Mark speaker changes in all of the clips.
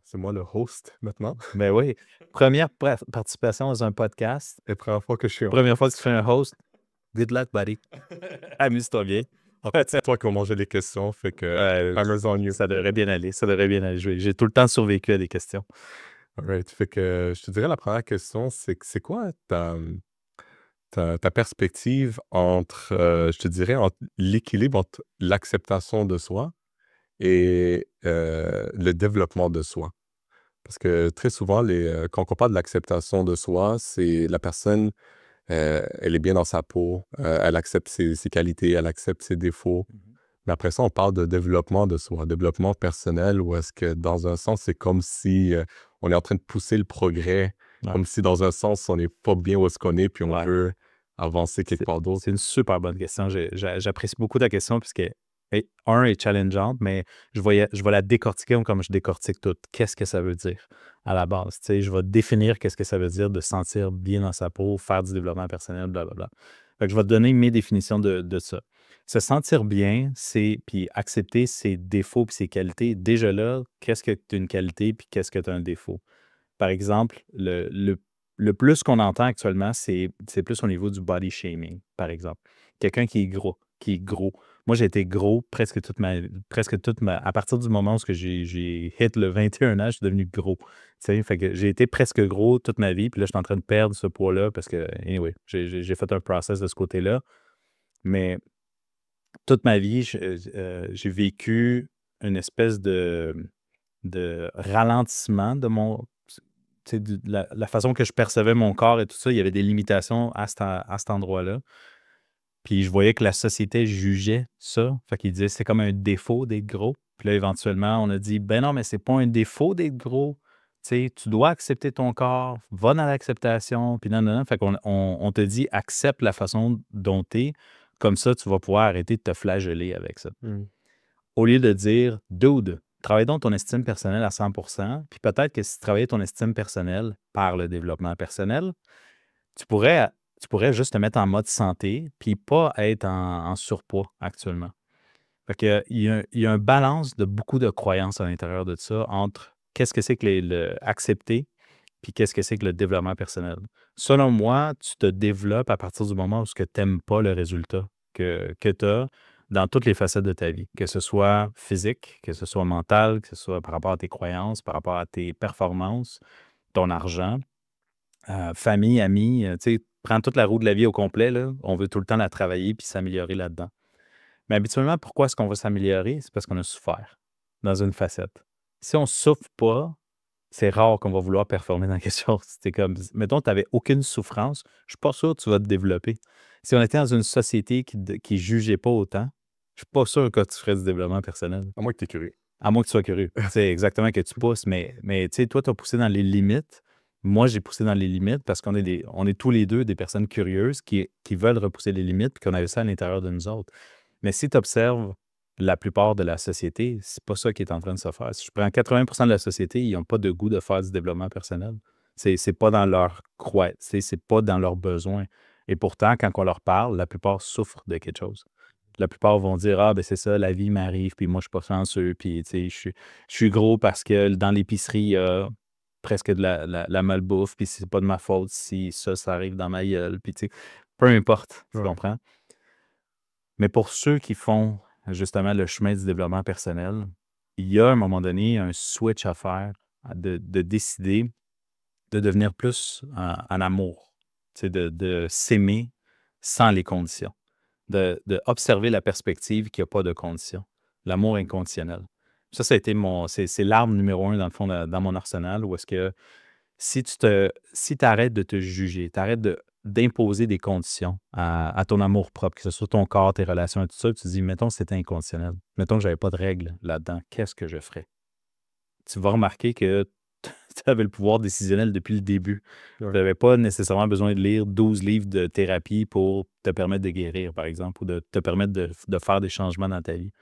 Speaker 1: c'est moi le host maintenant.
Speaker 2: Ben oui. Première participation dans un podcast.
Speaker 1: Et première fois que je suis en...
Speaker 2: Première fois que tu fais un host. Good luck, buddy. Amuse-toi bien.
Speaker 1: En fait, c'est toi qui as mangé les questions, fait que timer's on you.
Speaker 2: Ça devrait bien aller. Ça devrait bien aller. J'ai tout le temps survécu à des questions.
Speaker 1: Alright, fait que je te dirais la première question, c'est quoi ta perspective entre, je te dirais, entre l'équilibre entre l'acceptation de soi et le développement de soi? Parce que très souvent, quand on parle de l'acceptation de soi, c'est la personne, elle est bien dans sa peau, elle accepte ses qualités, elle accepte ses défauts. Mais après ça, on parle de développement de soi, développement personnel, où est-ce que dans un sens, c'est comme si on est en train de pousser le progrès,
Speaker 2: Ouais.
Speaker 1: comme si dans un sens, on n'est pas bien où est-ce qu'on est, puis on
Speaker 2: Ouais.
Speaker 1: veut avancer quelque part d'autre.
Speaker 2: C'est une super bonne question. J'apprécie beaucoup ta question puisque, un, est challengeante, mais je vais la décortiquer comme je décortique tout. Qu'est-ce que ça veut dire à la base? Tu sais, je vais définir qu'est-ce que ça veut dire de se sentir bien dans sa peau, faire du développement personnel, blablabla. Fait que je vais te donner mes définitions de ça. Se sentir bien, puis accepter ses défauts et ses qualités. Déjà là, qu'est-ce que tu as une qualité puis qu'est-ce que tu as un défaut? Par exemple, le plus qu'on entend actuellement, c'est plus au niveau du body shaming, par exemple. Quelqu'un qui est gros, Moi, j'ai été gros presque toute ma à partir du moment où j'ai hit le 21 ans, je suis devenu gros. Tu sais, fait que j'ai été presque gros toute ma vie, puis là, je suis en train de perdre ce poids-là parce que, anyway, j'ai fait un process de ce côté-là. Mais toute ma vie, j'ai vécu une espèce de ralentissement de mon tu sais, la façon que je percevais mon corps et tout ça, il y avait des limitations à cet endroit-là. Puis je voyais que la société jugeait ça. Fait qu'il disait c'est comme un défaut d'être gros. Puis là, éventuellement, on a dit ben non, mais c'est pas un défaut d'être gros. Tu sais, tu dois accepter ton corps, va dans l'acceptation, puis non, non, non. Fait qu'on on te dit accepte la façon dont tu es. Comme ça, tu vas pouvoir arrêter de te flageller avec ça. Au lieu de dire dude, travaille donc ton estime personnelle à 100%, puis peut-être que si tu travaillais ton estime personnelle par le développement personnel, tu pourrais, tu pourrais juste te mettre en mode santé, puis pas être en surpoids actuellement. Fait que, il y a un balance de beaucoup de croyances à l'intérieur de ça entre qu'est-ce que c'est que le accepter, puis qu'est-ce que c'est que le développement personnel. Selon moi, tu te développes à partir du moment où tu n'aimes pas le résultat que tu as dans toutes les facettes de ta vie, que ce soit physique, que ce soit mental, que ce soit par rapport à tes croyances, par rapport à tes performances, ton argent, famille, amis, tu sais, prends toute la roue de la vie au complet, là, on veut tout le temps la travailler puis s'améliorer là-dedans. Mais habituellement, pourquoi est-ce qu'on va s'améliorer? C'est parce qu'on a souffert dans une facette. Si on ne souffre pas, c'est rare qu'on va vouloir performer dans quelque chose. C'est comme, mettons, tu n'avais aucune souffrance, je ne suis pas sûr que tu vas te développer. Si on était dans une société qui ne jugeait pas autant, je ne suis pas sûr que tu ferais du développement personnel.
Speaker 1: À moins que tu es curieux.
Speaker 2: À moins que tu sois curieux. C'est exactement que tu pousses, mais tu sais, toi, tu as poussé dans les limites. Moi, j'ai poussé dans les limites parce qu'on est, on est tous les deux des personnes curieuses qui veulent repousser les limites puis qu'on avait ça à l'intérieur de nous autres. Mais si tu observes la plupart de la société, c'est pas ça qui est en train de se faire. Si je prends 80% de la société, ils n'ont pas de goût de faire du développement personnel. C'est pas dans leur c'est pas dans leurs besoins. Et pourtant, quand on leur parle, la plupart souffrent de quelque chose. La plupart vont dire ah ben c'est ça, la vie m'arrive, puis moi je suis pas chanceux, puis tu sais, je suis gros parce que dans l'épicerie, il y a presque de la malbouffe, puis c'est pas de ma faute si ça arrive dans ma gueule, puis tu sais, peu importe, tu
Speaker 1: Ouais.
Speaker 2: comprends? Mais pour ceux qui font justement le chemin du développement personnel, il y a à un moment donné un switch à faire, de décider de devenir plus en amour, tu sais, de s'aimer sans les conditions, de observer la perspective qu'il n'y a pas de conditions, l'amour inconditionnel. Ça a été c'est l'arme numéro 1 dans le fond, dans mon arsenal, où est-ce que si tu arrêtes de te juger, tu arrêtes d'imposer des conditions à ton amour propre, que ce soit ton corps, tes relations et tout ça, tu te dis, mettons, c'était inconditionnel. Mettons que je n'avais pas de règles là-dedans. Qu'est-ce que je ferais? Tu vas remarquer que tu avais le pouvoir décisionnel depuis le début. Tu
Speaker 1: Ouais.
Speaker 2: n'avais pas nécessairement besoin de lire 12 livres de thérapie pour te permettre de guérir, par exemple, ou de te permettre de faire des changements dans ta vie.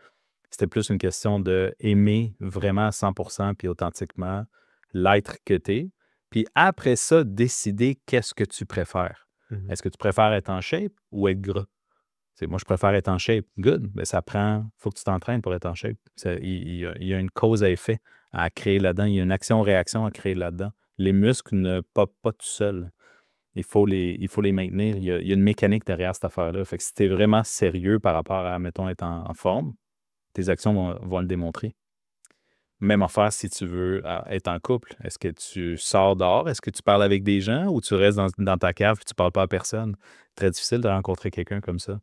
Speaker 2: C'était plus une question d'aimer vraiment à 100% puis authentiquement l'être que tu es. Puis après ça, décider qu'est-ce que tu préfères.
Speaker 1: Mhm.
Speaker 2: Est-ce que tu préfères être en shape ou être gras? Moi, je préfère être en shape. Good. Mais faut que tu t'entraînes pour être en shape. Il y a une cause à effet à créer là-dedans. Il y a une action-réaction à créer là-dedans. Les muscles ne popent pas tout seuls. Il faut les maintenir. Il y a une mécanique derrière cette affaire-là. Fait que si tu es vraiment sérieux par rapport à, mettons, être en forme, tes actions vont le démontrer. Même affaire si tu veux être en couple. Est-ce que tu sors dehors? Est-ce que tu parles avec des gens ou tu restes dans ta cave et tu ne parles pas à personne? Très difficile de rencontrer quelqu'un comme ça.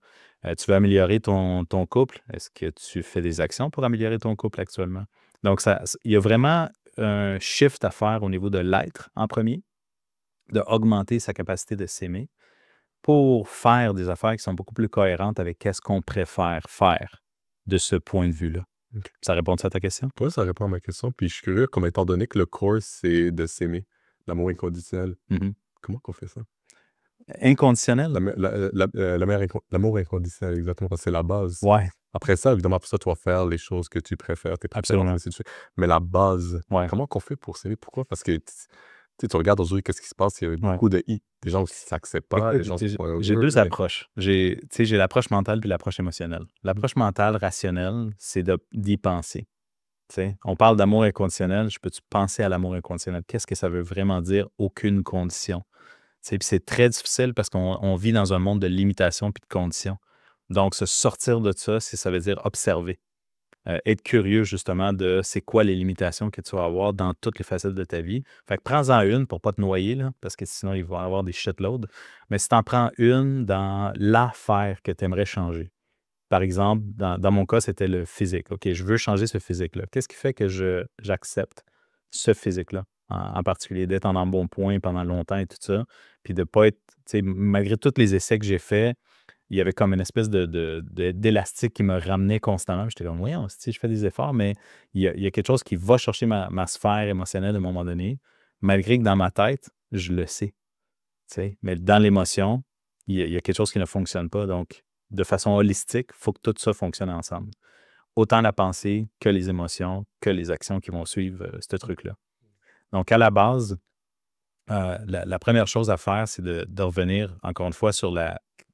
Speaker 2: Tu veux améliorer ton couple? Est-ce que tu fais des actions pour améliorer ton couple actuellement? Donc, il y a vraiment un shift à faire au niveau de l'être en premier, d'augmenter sa capacité de s'aimer pour faire des affaires qui sont beaucoup plus cohérentes avec qu'est-ce qu'on préfère faire de ce point de vue-là.
Speaker 1: OK.
Speaker 2: Ça répond à ta question?
Speaker 1: Ouais, ça répond à ma question. Puis je suis curieux, comme étant donné que le core, c'est de s'aimer, l'amour inconditionnel.
Speaker 2: Mhm.
Speaker 1: Comment qu'on fait ça?
Speaker 2: Inconditionnel?
Speaker 1: L'amour inconditionnel, exactement, parce que c'est la base.
Speaker 2: Ouais,
Speaker 1: Après ça, évidemment, pour ça, tu vas faire les choses que tu préfères, tes préférences,
Speaker 2: absolument.
Speaker 1: ainsi de suite. Mais la base,
Speaker 2: Ouais,
Speaker 1: comment qu'on fait pour s'aimer? Pourquoi? Parce que tu regardes aujourd'hui, qu'est-ce qui se passe? Il y a
Speaker 2: ouais.
Speaker 1: beaucoup de i. Des gens qui ne s'acceptent pas, des gens qui sont
Speaker 2: J'ai
Speaker 1: heureux.
Speaker 2: deux approches. J'ai l'approche mentale puis l'approche émotionnelle. L'approche mentale rationnelle, c'est d'y penser. On parle d'amour inconditionnel. Je peux-tu penser à l'amour inconditionnel? Qu'est-ce que ça veut vraiment dire? Aucune condition. Puis c'est très difficile parce qu'on vit dans un monde de limitations puis de conditions. Donc, se sortir de ça veut dire observer. Être curieux, justement, de c'est quoi les limitations que tu vas avoir dans toutes les facettes de ta vie. Fait que prends-en une pour ne pas te noyer, là, parce que sinon, il va y avoir des shitloads. Mais si tu en prends une dans l'affaire que tu aimerais changer. Par exemple, dans mon cas, c'était le physique. OK, je veux changer ce physique-là. Qu'est-ce qui fait que j'accepte ce physique-là, en particulier, d'être en embonpoint pendant longtemps et tout ça, puis de ne pas être, malgré tous les essais que j'ai faits, il y avait comme une espèce d'élastique qui me ramenait constamment. J'étais comme, voyons, je fais des efforts, mais il y a quelque chose qui va chercher ma sphère émotionnelle à un moment donné, malgré que dans ma tête, je le sais. Mais dans l'émotion, il y a quelque chose qui ne fonctionne pas. Donc, de façon holistique, il faut que tout ça fonctionne ensemble. Autant la pensée que les émotions, que les actions qui vont suivre ce truc-là. Donc, à la base, la première chose à faire, c'est de revenir, encore une fois, sur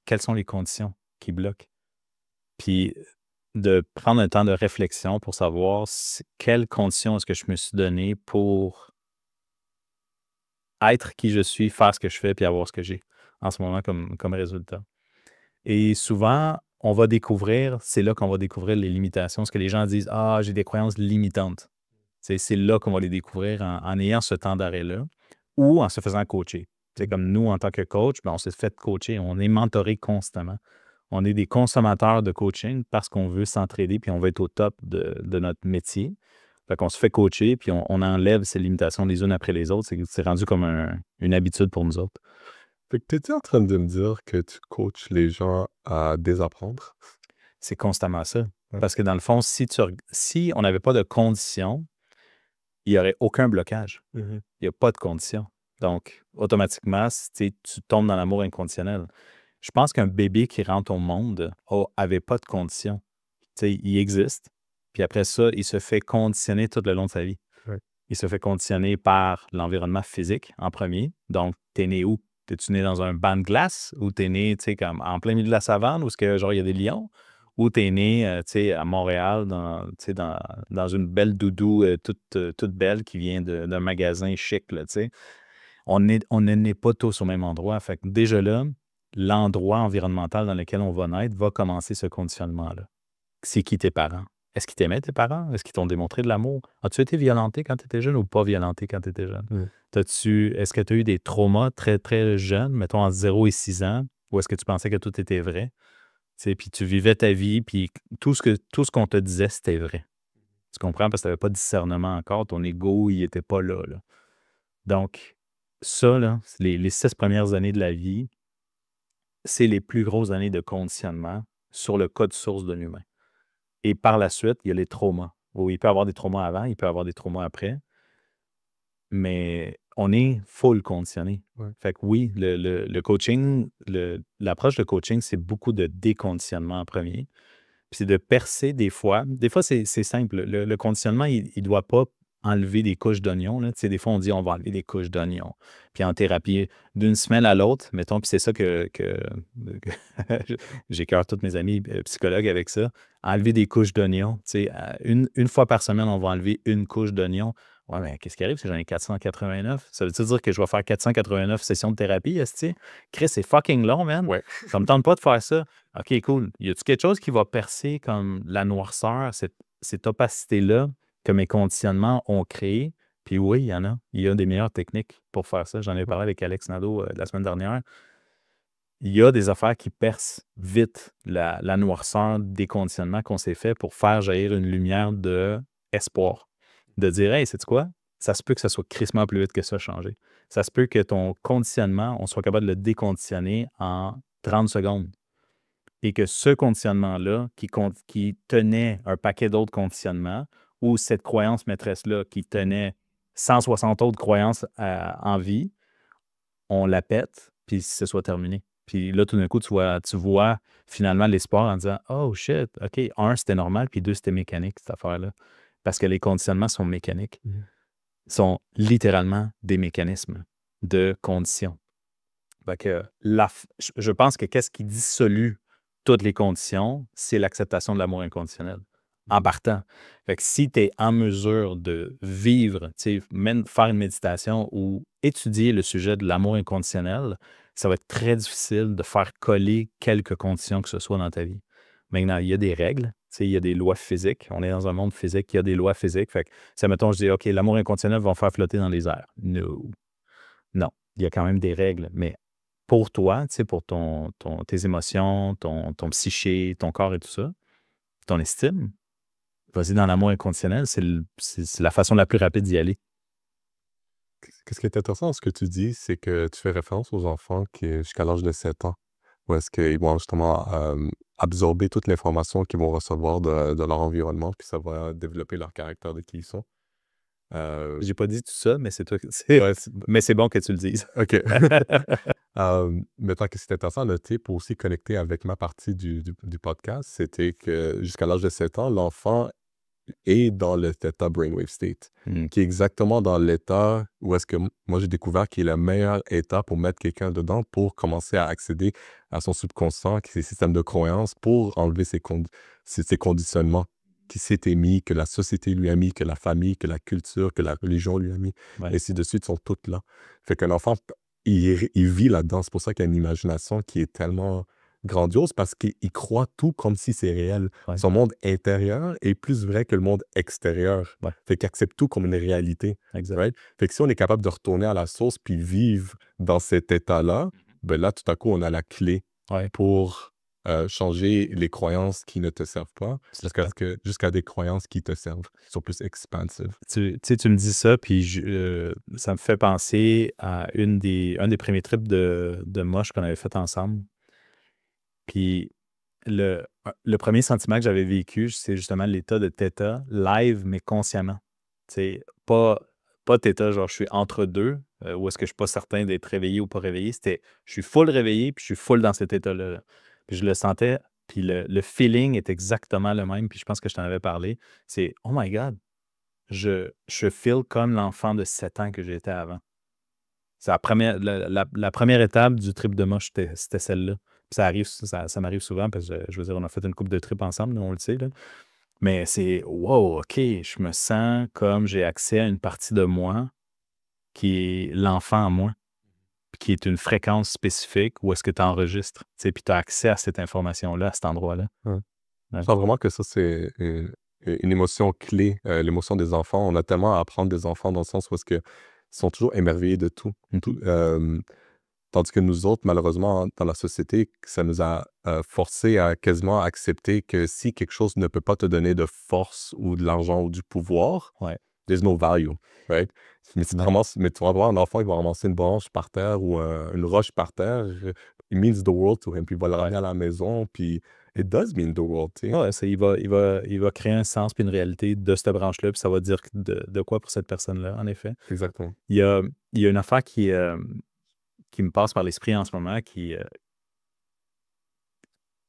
Speaker 2: quelles sont les conditions qui bloquent. Puis, de prendre un temps de réflexion pour savoir quelles conditions est-ce que je me suis donné pour être qui je suis, faire ce que je fais, puis avoir ce que j'ai en ce moment comme résultat. Et souvent, on va découvrir, c'est là qu'on va découvrir les limitations. Ce que les gens disent, « Ah, j'ai des croyances limitantes. » C'est là qu'on va les découvrir en ayant ce temps d'arrêt-là ou en se faisant coacher. Comme nous, en tant que coach, on s'est fait coacher, on est mentoré constamment. On est des consommateurs de coaching parce qu'on veut s'entraider puis on veut être au top de notre métier. Fait qu'on se fait coacher puis on enlève ces limitations les unes après les autres. C'est rendu comme une habitude pour nous autres.
Speaker 1: Fait que t'es-tu en train de me dire que tu coaches les gens à désapprendre?
Speaker 2: C'est constamment ça.
Speaker 1: Ouais.
Speaker 2: Parce que dans le fond, si on n'avait pas de conditions, il n'y aurait aucun blocage. Il n'y a pas de conditions. Donc, automatiquement, tu tombes dans l'amour inconditionnel. Je pense qu'un bébé qui rentre au monde n'avait pas de conditions. Il existe. Puis après ça, il se fait conditionner tout le long de sa vie.
Speaker 1: Ouais.
Speaker 2: Il se fait conditionner par l'environnement physique en premier. Donc, tu es né où? Es-tu né dans un banc de glace ou tu es né comme en plein milieu de la savane où il y a des lions? Ou tu es né à Montréal dans une belle doudou toute belle qui vient d'un magasin chic. Là, on ne naît pas tous au même endroit. Fait que déjà là, l'endroit environnemental dans lequel on va naître va commencer ce conditionnement-là. C'est qui tes parents? Est-ce qu'ils t'aimaient, tes parents? Est-ce qu'ils t'ont démontré de l'amour? As-tu été violenté quand tu étais jeune ou pas violenté quand tu étais jeune? Est-ce que tu as eu des traumas très, très jeunes, mettons entre 0 et 6 ans, ou est-ce que tu pensais que tout était vrai? Puis tu vivais ta vie, puis tout ce qu'on te disait, c'était vrai. Tu comprends? Parce que tu n'avais pas de discernement encore. Ton ego, il n'était pas là. Donc, ça, là, les 6 premières années de la vie, c'est les plus grosses années de conditionnement sur le code source de l'humain. Et par la suite, il y a les traumas. Oui, il peut y avoir des traumas avant, il peut y avoir des traumas après, mais on est full conditionné.
Speaker 1: Ouais.
Speaker 2: Fait que oui, le coaching, l'approche de coaching, c'est beaucoup de déconditionnement en premier. Puis c'est de percer des fois. Des fois, c'est simple. Le conditionnement, il ne doit pas enlever des couches d'oignons. Là. Tu sais, des fois, on dit on va enlever des couches d'oignons. Puis en thérapie, d'une semaine à l'autre, mettons, puis c'est ça que j'écœure tous mes amis psychologues avec ça, enlever des couches d'oignons. Tu sais, une fois par semaine, on va enlever une couche d'oignons. Ouais, mais qu'est-ce qui arrive si j'en ai 489? Ça veut-tu dire que je vais faire 489 sessions de thérapie, esti? Chris, c'est fucking long, man.
Speaker 1: Ouais.
Speaker 2: Ça me tente pas de faire ça. OK, cool. Y a-tu quelque chose qui va percer comme la noirceur, cette opacité-là que mes conditionnements ont créé? Puis oui, il y en a. Il y a des meilleures techniques pour faire ça. J'en ai parlé avec Alex Nadeau la semaine dernière. Il y a des affaires qui percent vite la noirceur des conditionnements qu'on s'est fait pour faire jaillir une lumière d'espoir. De dire, hey, sais-tu quoi? Ça se peut que ça soit crissement plus vite que ça changer. Ça se peut que ton conditionnement, on soit capable de le déconditionner en 30 secondes. Et que ce conditionnement-là, qui tenait un paquet d'autres conditionnements, ou cette croyance maîtresse-là qui tenait 160 autres croyances en vie, on la pète, puis ce soit terminé. Puis là, tout d'un coup, tu vois finalement l'espoir en disant « Oh shit, OK, 1, c'était normal, puis 2, c'était mécanique, cette affaire-là. » Parce que les conditionnements sont mécaniques. Sont littéralement des mécanismes de conditions. Fait que je pense que qu'est-ce qui dissolue toutes les conditions, c'est l'acceptation de l'amour inconditionnel. En partant. Fait que si tu es en mesure de vivre, même faire une méditation ou étudier le sujet de l'amour inconditionnel, ça va être très difficile de faire coller quelques conditions que ce soit dans ta vie. Maintenant, il y a des règles, il y a des lois physiques. On est dans un monde physique, il y a des lois physiques. Fait que, ça, mettons, je dis, OK, l'amour inconditionnel va me faire flotter dans les airs. No. Non, il y a quand même des règles, mais pour toi, pour tes émotions, ton psyché, ton corps et tout ça, ton estime, vas-y dans l'amour inconditionnel, c'est la façon la plus rapide d'y aller.
Speaker 1: Qu'est-ce qui est intéressant dans ce que tu dis, c'est que tu fais référence aux enfants qui, jusqu'à l'âge de 7 ans, où est-ce qu'ils vont justement absorber toute l'information qu'ils vont recevoir de leur environnement, puis ça va développer leur caractère de qui ils sont.
Speaker 2: J'ai pas dit tout ça, mais c'est toi.
Speaker 1: Ouais,
Speaker 2: Mais c'est bon que tu le dises.
Speaker 1: OK. Mais tant que c'est intéressant à noter pour aussi connecter avec ma partie du podcast, c'était que jusqu'à l'âge de 7 ans, l'enfant est dans le Theta Brainwave State, qui est exactement dans l'état où est-ce que moi j'ai découvert qui est le meilleur état pour mettre quelqu'un dedans pour commencer à accéder à son subconscient, ses systèmes de croyances, pour enlever ses conditionnements qui s'étaient mis, que la société lui a mis, que la famille, que la culture, que la religion lui a mis,
Speaker 2: Ouais.
Speaker 1: et ainsi de suite, sont toutes là. Fait qu'un enfant, il vit là-dedans. C'est pour ça qu'il y a une imagination qui est tellement grandiose, parce qu'il croit tout comme si c'est réel.
Speaker 2: Ouais.
Speaker 1: Son monde intérieur est plus vrai que le monde extérieur.
Speaker 2: Ouais.
Speaker 1: Fait qu'il accepte tout comme une réalité.
Speaker 2: Exact.
Speaker 1: Right? Fait que si on est capable de retourner à la source puis vivre dans cet état-là, ben là, tout à coup, on a la clé
Speaker 2: Ouais.
Speaker 1: pour changer les croyances qui ne te servent pas jusqu'à des croyances qui te servent, qui sont plus expansives.
Speaker 2: Tu me dis ça, puis ça me fait penser à un des premiers trips de moche qu'on avait fait ensemble. Puis le premier sentiment que j'avais vécu, c'est justement l'état de Theta, live, mais consciemment. Pas Theta, genre je suis entre deux, où est-ce que je suis pas certain d'être réveillé ou pas réveillé. C'était, je suis full réveillé, puis je suis full dans cet état-là. Puis je le sentais, puis le feeling est exactement le même, puis je pense que je t'en avais parlé. C'est, oh my God, je feel comme l'enfant de 7 ans que j'étais avant. C'est la première étape du trip de moche, c'était celle-là. Puis ça m'arrive souvent parce que, je veux dire, on a fait une couple de trips ensemble, nous, on le sait. Là. Mais c'est, wow, OK, je me sens comme j'ai accès à une partie de moi qui est l'enfant en moi, puis qui est une fréquence spécifique où est-ce que tu enregistres, puis tu as accès à cette information-là, à cet endroit-là.
Speaker 1: Ouais.
Speaker 2: Ouais.
Speaker 1: Je sens vraiment que ça, c'est une émotion clé, l'émotion des enfants. On a tellement à apprendre des enfants dans le sens où est-ce que ils sont toujours émerveillés de tout. Tandis que nous autres, malheureusement, dans la société, ça nous a forcé à quasiment accepter que si quelque chose ne peut pas te donner de force ou de l'argent ou du pouvoir,
Speaker 2: Ouais.
Speaker 1: there's no value, right? Mais tu vas voir un enfant, il va ramasser une branche par terre ou une roche par terre, it means the world to him, puis il va le ramener à la maison, puis it does mean the world, tu sais.
Speaker 2: Ouais, il va créer un sens puis une réalité de cette branche-là, puis ça va dire de quoi pour cette personne-là, en effet.
Speaker 1: Exactement.
Speaker 2: Il y a une affaire qui me passe par l'esprit en ce moment, tu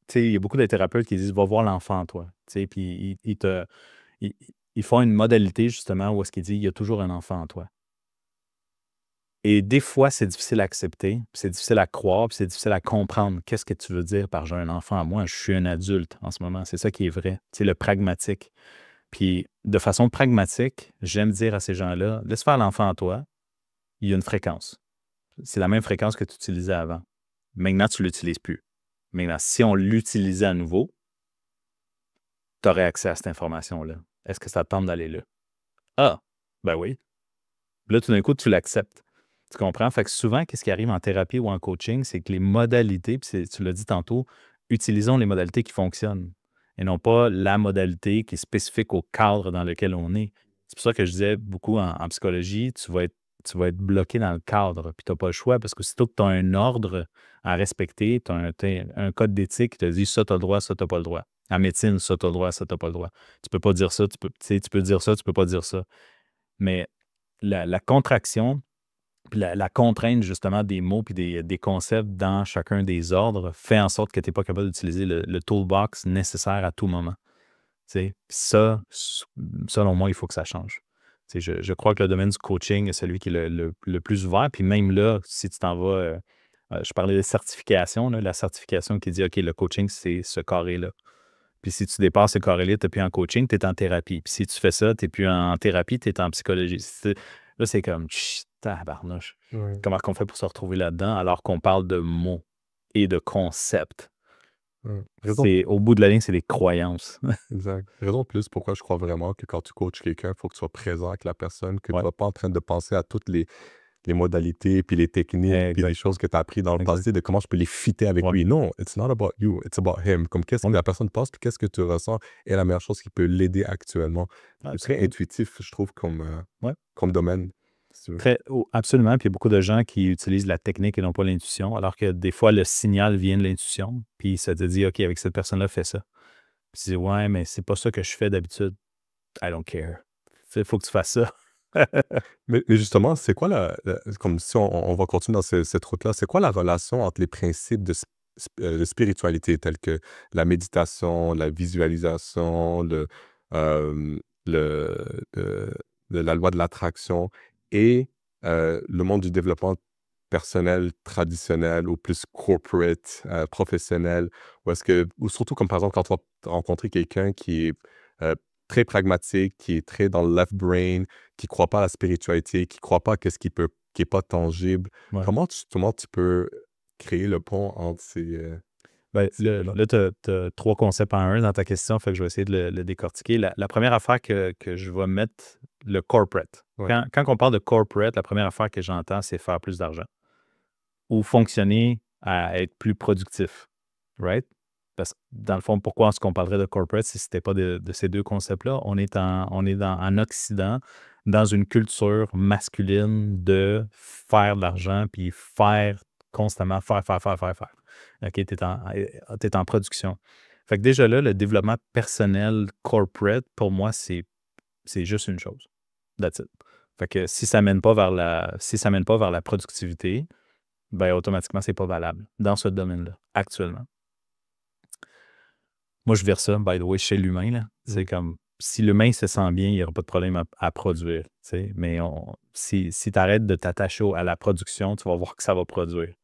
Speaker 2: sais, il y a beaucoup de thérapeutes qui disent « Va voir l'enfant en toi », tu sais, puis ils ils font une modalité, justement, où est-ce qu'il dit « il y a toujours un enfant en toi ». Et des fois, c'est difficile à accepter, puis c'est difficile à croire, puis c'est difficile à comprendre. Qu'est-ce que tu veux dire par « j'ai un enfant à moi », je suis un adulte en ce moment. C'est ça qui est vrai. C'est le pragmatique. Puis, de façon pragmatique, j'aime dire à ces gens-là, laisse faire l'enfant en toi, il y a une fréquence. C'est la même fréquence que tu utilisais avant. Maintenant, tu ne l'utilises plus. Maintenant, si on l'utilisait à nouveau, tu aurais accès à cette information-là. Est-ce que ça te tente d'aller là? Ah, ben oui. Là, tout d'un coup, tu l'acceptes. Tu comprends? Fait que souvent, qu'est-ce qui arrive en thérapie ou en coaching, c'est que les modalités, puis tu l'as dit tantôt, utilisons les modalités qui fonctionnent et non pas la modalité qui est spécifique au cadre dans lequel on est. C'est pour ça que je disais beaucoup en psychologie, tu vas être bloqué dans le cadre, puis tu n'as pas le choix parce que aussitôt que tu as un ordre à respecter, tu as un code d'éthique qui te dit ça, tu as le droit, ça, tu n'as pas le droit. En médecine, ça, tu as le droit, ça, tu n'as pas le droit. Tu peux pas dire ça, tu peux dire ça, tu peux pas dire ça. Mais la contraction, puis la contrainte justement des mots puis des concepts dans chacun des ordres fait en sorte que tu n'es pas capable d'utiliser le toolbox nécessaire à tout moment. T'sais, ça, selon moi, il faut que ça change. Je crois que le domaine du coaching est celui qui est le plus ouvert. Puis même là, si tu t'en vas, je parlais de certification, là, la certification qui dit OK, le coaching, c'est ce carré-là. Puis si tu dépasses ce carré-là, tu n'es plus en coaching, tu es en thérapie. Puis si tu fais ça, tu n'es plus en thérapie, tu es en psychologie. Là, c'est comme, tabarnouche.
Speaker 1: Ouais.
Speaker 2: Comment on fait pour se retrouver là-dedans alors qu'on parle de mots et de concepts?
Speaker 1: Raison,
Speaker 2: Au bout de la ligne, c'est des croyances.
Speaker 1: exact. Raison de plus pourquoi je crois vraiment que quand tu coaches quelqu'un, il faut que tu sois présent avec la personne, que tu ne
Speaker 2: Ouais,
Speaker 1: sois pas en train de penser à toutes les modalités, puis les techniques, puis les
Speaker 2: exact,
Speaker 1: choses que tu as appris dans le
Speaker 2: exact.
Speaker 1: passé, de comment je peux les fitter avec
Speaker 2: Ouais,
Speaker 1: lui. Non, it's not about you, it's about him. Comme qu'est-ce que
Speaker 2: ouais.
Speaker 1: la personne pense, puis qu'est-ce que tu ressens est la meilleure chose qui peut l'aider actuellement. C'est très
Speaker 2: Absolument.
Speaker 1: intuitif, je trouve,
Speaker 2: Ouais.
Speaker 1: comme domaine, si tu veux.
Speaker 2: Absolument. Puis il y a beaucoup de gens qui utilisent la technique et non pas l'intuition, alors que des fois, le signal vient de l'intuition, puis ça te dit, OK, avec cette personne-là, fais ça. Puis tu dis, ouais, mais c'est pas ça que je fais d'habitude. I don't care. Il faut que tu fasses ça.
Speaker 1: Mais justement, c'est quoi comme si on va continuer dans cette route-là, c'est quoi la relation entre les principes de spiritualité tels que la méditation, la visualisation, euh, le, euh, la loi de l'attraction et le monde du développement personnel traditionnel ou plus corporate, professionnel, ou surtout comme par exemple quand tu vas rencontrer quelqu'un qui est euh, très pragmatique, qui est très dans le left brain, qui ne croit pas à la spiritualité, qui ne croit pas à ce qui est pas tangible.
Speaker 2: Ouais.
Speaker 1: Comment tu peux créer le pont entre
Speaker 2: Ben,
Speaker 1: ces deux-là?
Speaker 2: là, tu as 3 concepts en un dans ta question, fait que je vais essayer de le décortiquer. La première affaire que je vais mettre, le corporate.
Speaker 1: Ouais.
Speaker 2: Quand on parle de corporate, la première affaire que j'entends, c'est faire plus d'argent ou fonctionner à être plus productif, right? Parce que dans le fond, pourquoi est-ce qu'on parlerait de corporate si ce n'était pas de ces 2 concepts-là? On est en Occident, dans une culture masculine de faire de l'argent puis faire constamment, faire. OK, tu es en production. Fait que déjà là, le développement personnel corporate, pour moi, c'est juste une chose. That's it. Fait que si ça mène pas vers la productivité, ben automatiquement, c'est pas valable dans ce domaine-là, actuellement. Moi, je vire ça, by the way, chez l'humain, là. C'est comme, si l'humain se sent bien, il n'y aura pas de problème à produire, tu sais. Mais si tu arrêtes de t'attacher à la production, tu vas voir que ça va produire.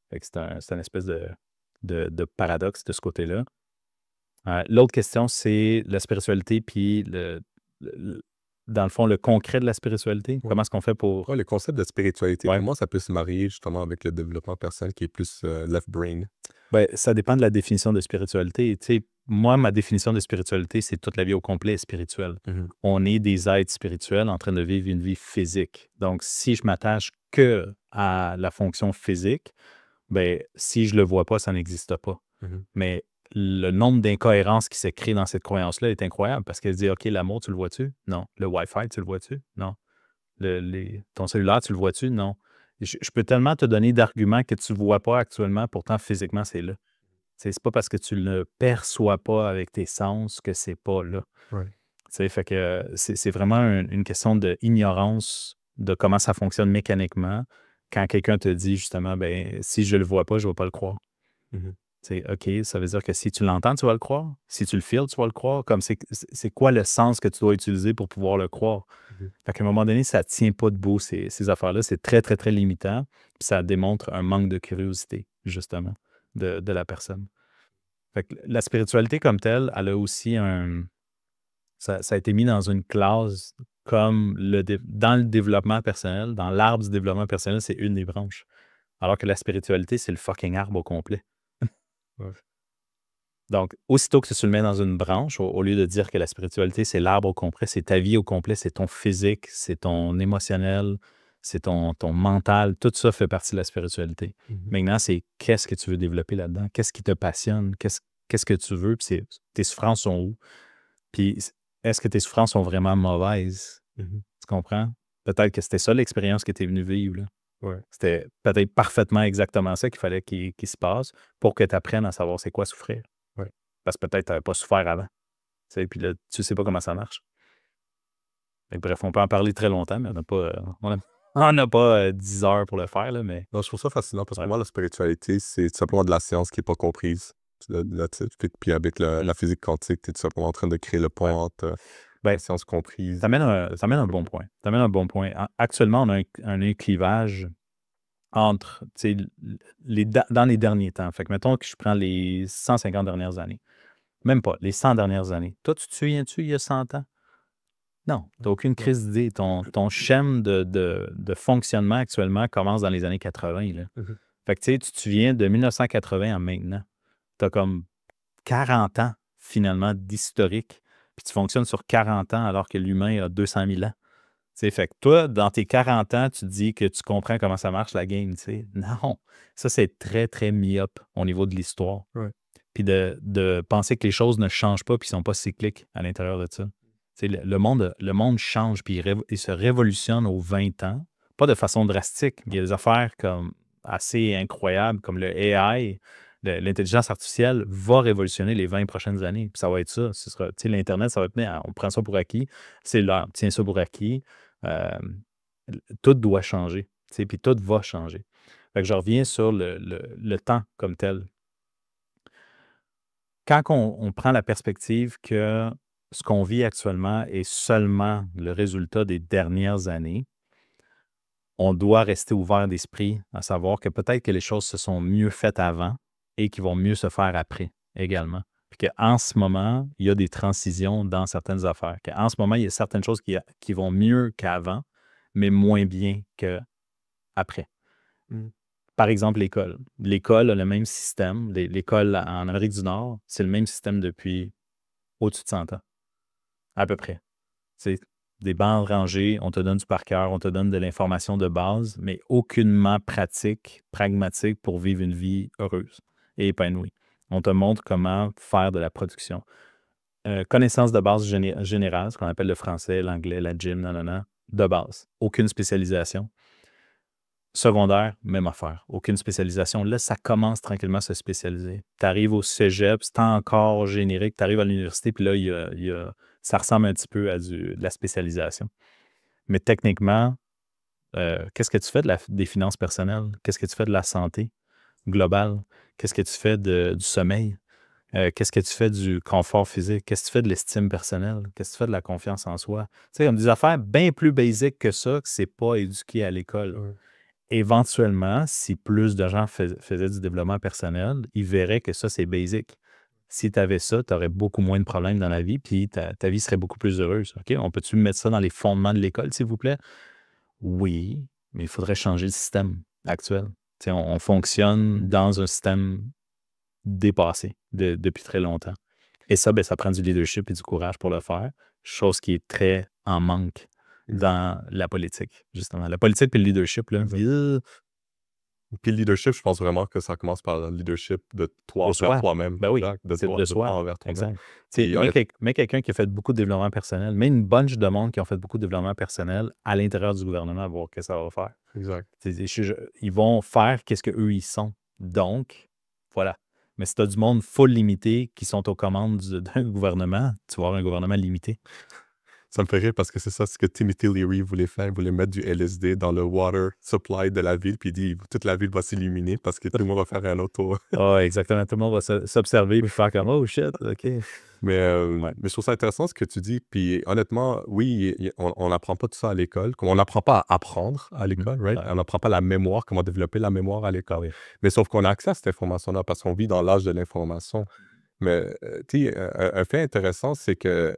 Speaker 2: Fait que c'est une espèce de paradoxe de ce côté-là. L'autre question, c'est la spiritualité, puis dans le fond, le concret de la spiritualité.
Speaker 1: Ouais.
Speaker 2: Comment est-ce qu'on fait pour...
Speaker 1: Ouais, le concept de spiritualité,
Speaker 2: Ouais.
Speaker 1: comment ça peut se marier justement avec le développement personnel qui est plus left brain?
Speaker 2: Ben, ça dépend de la définition de spiritualité. Tu sais, moi, ma définition de spiritualité, c'est toute la vie au complet est spirituelle. On est des êtres spirituels en train de vivre une vie physique. Donc, si je m'attache que à la fonction physique, ben, si je ne le vois pas, ça n'existe pas. Mais le nombre d'incohérences qui s'est créé dans cette croyance-là est incroyable parce qu'elle dit, OK, l'amour, tu le vois-tu? Non. Le Wi-Fi, tu le vois-tu? Non. Ton cellulaire, tu le vois-tu? Non. Je peux tellement te donner d'arguments que tu ne vois pas actuellement, pourtant physiquement, c'est là. C'est pas parce que tu ne le perçois pas avec tes sens que c'est pas là.
Speaker 1: Ouais.
Speaker 2: Fait que c'est vraiment une question d'ignorance de comment ça fonctionne mécaniquement quand quelqu'un te dit justement, ben si je le vois pas, je ne vais pas le croire. OK, ça veut dire que si tu l'entends, tu vas le croire. Si tu le feels, tu vas le croire. Comme c'est quoi le sens que tu dois utiliser pour pouvoir le croire? Fait qu'à un moment donné, ça ne tient pas debout, ces affaires-là. C'est très, très, très limitant. Puis ça démontre un manque de curiosité, justement, de la personne. Fait que la spiritualité comme telle, elle a aussi ça a été mis dans une classe comme dans le développement personnel, dans l'arbre du développement personnel, c'est une des branches. Alors que la spiritualité, c'est le fucking arbre au complet.
Speaker 1: Ouais.
Speaker 2: Donc, aussitôt que tu le mets dans une branche, au lieu de dire que la spiritualité, c'est l'arbre au complet, c'est ta vie au complet, c'est ton physique, c'est ton émotionnel, c'est ton mental, tout ça fait partie de la spiritualité. Maintenant, c'est qu'est-ce que tu veux développer là-dedans? Qu'est-ce qui te passionne? Qu'est-ce que tu veux? Puis tes souffrances sont où? Puis est-ce que tes souffrances sont vraiment mauvaises? Tu comprends? Peut-être que c'était ça l'expérience que tu es venu vivre, là.
Speaker 1: Ouais.
Speaker 2: C'était peut-être parfaitement exactement ça qu'il fallait qu'il se passe pour que tu apprennes à savoir c'est quoi souffrir.
Speaker 1: Ouais.
Speaker 2: Parce que peut-être tu n'avais pas souffert avant. Puis là, tu ne sais pas comment ça marche. Fait que bref, on peut en parler très longtemps, mais on n'a pas 10 heures pour le faire. Là, mais...
Speaker 1: Non, je trouve ça fascinant parce que
Speaker 2: Ouais.
Speaker 1: moi, la spiritualité, c'est tout simplement de la science qui n'est pas comprise. Puis avec la physique quantique, tu es tout simplement en train de créer le pont entre la science comprise.
Speaker 2: Ça mène un bon point. Ça mène un bon point. Actuellement, on a un clivage entre, dans les derniers temps. Fait que mettons que je prends les 150 dernières années. Même pas, les 100 dernières années. Toi, tu te souviens-tu il y a 100 ans? Non, tu n'as aucune crise d'idée. Ton schème de fonctionnement actuellement commence dans les années 80. Là. Fait que tu te souviens de 1980 à maintenant. Tu as comme 40 ans, finalement, d'historique. Puis tu fonctionnes sur 40 ans alors que l'humain a 200 000 ans. Fait que toi, dans tes 40 ans, tu te dis que tu comprends comment ça marche la game. Non, ça, c'est très, très myope au niveau de l'histoire.
Speaker 1: Ouais.
Speaker 2: Puis de penser que les choses ne changent pas puis ne sont pas cycliques à l'intérieur de ça. Le monde change puis il se révolutionne aux 20 ans. Pas de façon drastique. Il y a des affaires comme assez incroyables comme le AI, l'intelligence artificielle va révolutionner les 20 prochaines années. Puis ça va être ça. Ce sera, l'Internet, ça va être, on prend ça pour acquis. C'est l'heure, tiens ça pour acquis. Tout doit changer. Puis tout va changer. Fait que je reviens sur le temps comme tel. Quand on prend la perspective que ce qu'on vit actuellement est seulement le résultat des dernières années, on doit rester ouvert d'esprit, à savoir que peut-être que les choses se sont mieux faites avant et qui vont mieux se faire après également. Puis qu'en ce moment, il y a des transitions dans certaines affaires. Qu'en ce moment, il y a certaines choses qui vont mieux qu'avant, mais moins bien qu'après. Par exemple, l'école. L'école a le même système. L'école en Amérique du Nord, c'est le même système depuis au-dessus de 100 ans. À peu près. C'est des bandes rangées, on te donne du par cœur, on te donne de l'information de base, mais aucunement pratique, pragmatique pour vivre une vie heureuse et épanouie. On te montre comment faire de la production. Connaissance de base générale, ce qu'on appelle le français, l'anglais, la gym, de base. Aucune spécialisation. Secondaire, même affaire. Aucune spécialisation. Là, ça commence tranquillement à se spécialiser. Tu arrives au cégep, c'est encore générique. Tu arrives à l'université, puis là, ça ressemble un petit peu à de la spécialisation. Mais techniquement, qu'est-ce que tu fais des finances personnelles? Qu'est-ce que tu fais de la santé globale? Qu'est-ce que tu fais du sommeil? Qu'est-ce que tu fais du confort physique? Qu'est-ce que tu fais de l'estime personnelle? Qu'est-ce que tu fais de la confiance en soi? Tu sais, comme des affaires bien plus basiques que ça, que c'est pas éduqué à l'école.
Speaker 1: Ouais.
Speaker 2: Éventuellement, si plus de gens faisaient du développement personnel, ils verraient que ça, c'est basic. Si tu avais ça, tu aurais beaucoup moins de problèmes dans la vie, puis ta vie serait beaucoup plus heureuse. OK? On peut-tu mettre ça dans les fondements de l'école, s'il vous plaît? Oui, mais il faudrait changer le système actuel. On fonctionne dans un système dépassé depuis très longtemps. Et ça, ça prend du leadership et du courage pour le faire, chose qui est très en manque dans la politique, justement. La politique et le leadership, là.
Speaker 1: Puis le leadership, je pense vraiment que ça commence par le leadership de toi envers toi-même.
Speaker 2: Ben oui,
Speaker 1: de
Speaker 2: de soi.
Speaker 1: envers toi-même.
Speaker 2: Exact. Mais quelqu'un qui a fait beaucoup de développement personnel, mais une bunch de monde qui ont fait beaucoup de développement personnel à l'intérieur du gouvernement, à voir ce que ça va faire.
Speaker 1: Exact.
Speaker 2: Ils vont faire qu'est-ce qu'eux, ils sont. Donc, voilà. Mais si tu as du monde full limité qui sont aux commandes d'un gouvernement, tu vas avoir un gouvernement limité.
Speaker 1: Ça me fait rire parce que c'est ça ce que Timothy Leary voulait faire. Il voulait mettre du LSD dans le water supply de la ville, puis il dit toute la ville va s'illuminer parce que tout le monde va faire un autre tour.
Speaker 2: Ah, exactement. Tout le monde va s'observer et faire comme, oh shit, OK. Ouais.
Speaker 1: Mais je trouve ça intéressant ce que tu dis. Puis honnêtement, oui, on n'apprend pas tout ça à l'école. Comme on n'apprend pas à apprendre à l'école, right?
Speaker 2: Ouais.
Speaker 1: On n'apprend pas la mémoire, comment développer la mémoire à l'école.
Speaker 2: Oui.
Speaker 1: Mais sauf qu'on a accès à cette information-là parce qu'on vit dans l'âge de l'information. Mais tu sais, un fait intéressant, c'est que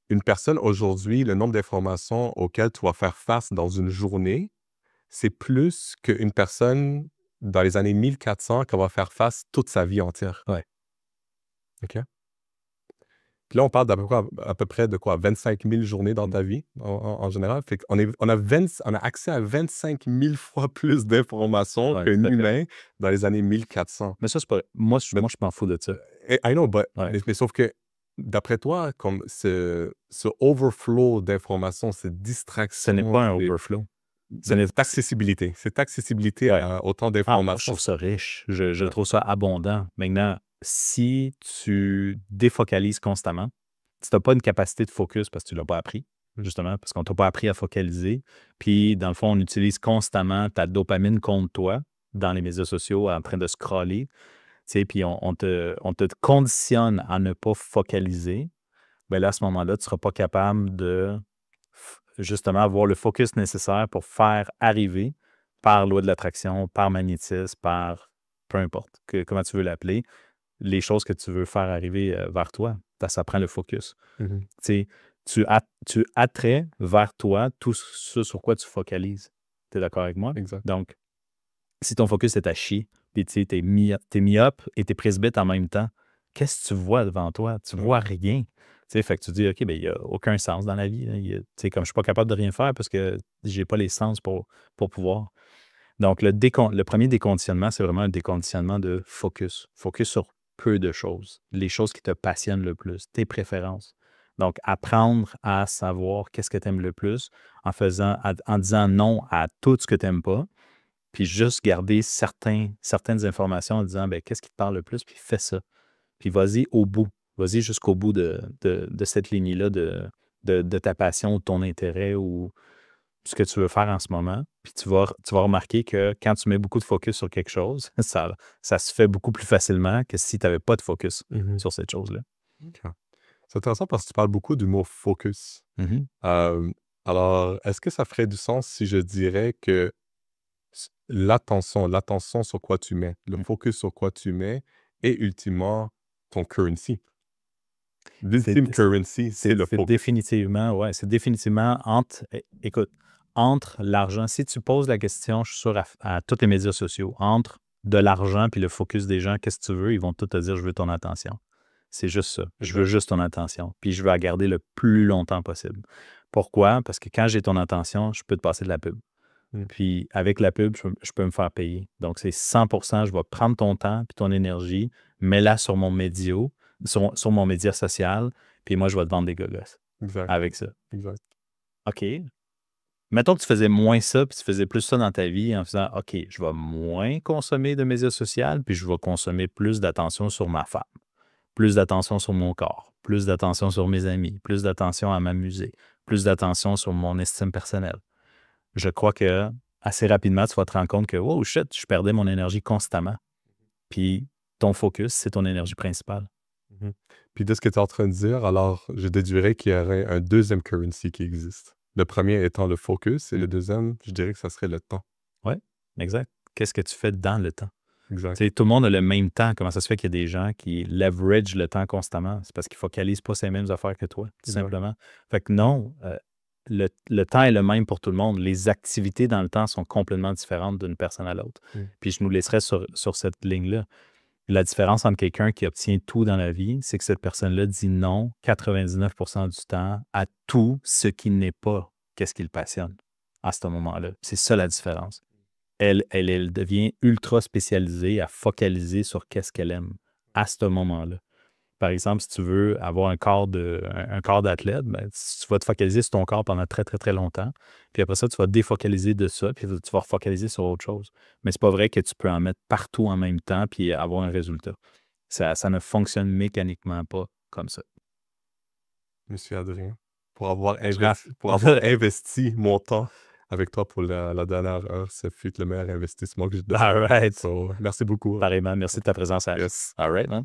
Speaker 1: une personne aujourd'hui, le nombre d'informations auxquelles tu vas faire face dans une journée, c'est plus qu'une personne dans les années 1400 qui va faire face toute sa vie entière.
Speaker 2: Ouais.
Speaker 1: OK? Puis là, on parle à peu près de quoi? 25 000 journées dans ta vie, en général. Fait qu'on on a accès à 25 000 fois plus d'informations
Speaker 2: Ouais,
Speaker 1: qu'un
Speaker 2: tout à fait.
Speaker 1: humain dans les années 1400.
Speaker 2: Mais ça, c'est pas. Moi, je m'en fous de ça.
Speaker 1: I know, but,
Speaker 2: Ouais.
Speaker 1: mais sauf que, d'après toi, comme ce overflow d'informations, cette distraction...
Speaker 2: Ce n'est pas un overflow.
Speaker 1: Cette accessibilité. Cette accessibilité
Speaker 2: Ouais.
Speaker 1: à autant
Speaker 2: Moi, je
Speaker 1: d'informations.
Speaker 2: trouve ça riche. Je trouve ça abondant. Maintenant, si tu défocalises constamment, si tu n'as pas une capacité de focus parce que tu ne l'as pas appris, justement, parce qu'on ne t'a pas appris à focaliser, puis dans le fond, on utilise constamment ta dopamine contre toi dans les médias sociaux en train de scroller, tu sais, puis on te conditionne à ne pas focaliser, bien là, à ce moment-là, tu ne seras pas capable de justement avoir le focus nécessaire pour faire arriver par loi de l'attraction, par magnétisme, par peu importe comment tu veux l'appeler, les choses que tu veux faire arriver vers toi. Ça prend le focus.
Speaker 1: Mhm.
Speaker 2: Tu attrais vers toi tout ce sur quoi tu focalises. Tu es d'accord avec moi?
Speaker 1: Exact.
Speaker 2: Donc, si ton focus est à chier, puis tu es myope et tu es presbyte en même temps, qu'est-ce que tu vois devant toi? Tu vois rien. Fait que tu dis, OK, ben il n'y a aucun sens dans la vie. Comme je ne suis pas capable de rien faire parce que je n'ai pas les sens pour pouvoir. Donc, le premier déconditionnement, c'est vraiment un déconditionnement de focus. Focus sur peu de choses. Les choses qui te passionnent le plus, tes préférences. Donc, apprendre à savoir qu'est-ce que tu aimes le plus en disant non à tout ce que tu n'aimes pas, puis juste garder certaines informations en disant, ben qu'est-ce qui te parle le plus, puis fais ça. Puis vas-y au bout. Vas-y jusqu'au bout de cette ligne-là de ta passion ou de ton intérêt ou ce que tu veux faire en ce moment. Puis tu vas remarquer que quand tu mets beaucoup de focus sur quelque chose, ça se fait beaucoup plus facilement que si tu n'avais pas de focus sur cette chose-là.
Speaker 1: OK. C'est intéressant parce que tu parles beaucoup du mot focus. Alors, est-ce que ça ferait du sens si je dirais que l'attention sur quoi tu mets, le focus sur quoi tu mets est ultimement ton currency. L'ultime currency, c'est le focus.
Speaker 2: Définitivement, c'est définitivement entre l'argent. Si tu poses la question, je suis sûr, à tous les médias sociaux, entre de l'argent puis le focus des gens, qu'est-ce que tu veux? Ils vont tous te dire, je veux ton attention. C'est juste ça. Je veux juste ton attention. Puis je veux la garder le plus longtemps possible. Pourquoi? Parce que quand j'ai ton attention, je peux te passer de la pub. Puis avec la pub, je peux me faire payer. Donc, c'est 100%, je vais prendre ton temps puis ton énergie, mets-la sur mon média, sur mon média social, puis moi, je vais te vendre des gogos avec ça.
Speaker 1: Exact.
Speaker 2: OK. Mettons que tu faisais moins ça, puis tu faisais plus ça dans ta vie en faisant, OK, je vais moins consommer de médias sociaux, puis je vais consommer plus d'attention sur ma femme, plus d'attention sur mon corps, plus d'attention sur mes amis, plus d'attention à m'amuser, plus d'attention sur mon estime personnelle. Je crois que assez rapidement, tu vas te rendre compte que, oh shit, je perdais mon énergie constamment. Puis ton focus, c'est ton énergie principale.
Speaker 1: Puis de ce que tu es en train de dire, alors je déduirais qu'il y aurait un deuxième currency qui existe. Le premier étant le focus et le deuxième, je dirais que ça serait le temps.
Speaker 2: Oui, exact. Qu'est-ce que tu fais dans le temps?
Speaker 1: Exact.
Speaker 2: Tout le monde a le même temps. Comment ça se fait qu'il y a des gens qui leverage le temps constamment? C'est parce qu'ils ne focalisent pas ces mêmes affaires que toi, tout simplement. Fait que non, le temps est le même pour tout le monde. Les activités dans le temps sont complètement différentes d'une personne à l'autre. Puis je nous laisserai sur cette ligne-là. La différence entre quelqu'un qui obtient tout dans la vie, c'est que cette personne-là dit non 99% du temps à tout ce qui n'est pas qu'est-ce qui le passionne à ce moment-là. C'est ça la différence. Elle devient ultra spécialisée à focaliser sur qu'est-ce qu'elle aime à ce moment-là. Par exemple, si tu veux avoir un corps d'athlète, ben, tu vas te focaliser sur ton corps pendant très, très, très longtemps. Puis après ça, tu vas te défocaliser de ça, puis tu vas refocaliser sur autre chose. Mais c'est pas vrai que tu peux en mettre partout en même temps puis avoir un résultat. Ça ne fonctionne mécaniquement pas comme ça.
Speaker 1: Monsieur Adrien, pour
Speaker 2: Raph.
Speaker 1: avoir investi mon temps avec toi pour la dernière heure. Ce fut le meilleur investissement que j'ai donné.
Speaker 2: All right.
Speaker 1: So, merci beaucoup.
Speaker 2: Pareillement, merci de ta présence, Ash.
Speaker 1: Yes.
Speaker 2: All right, man.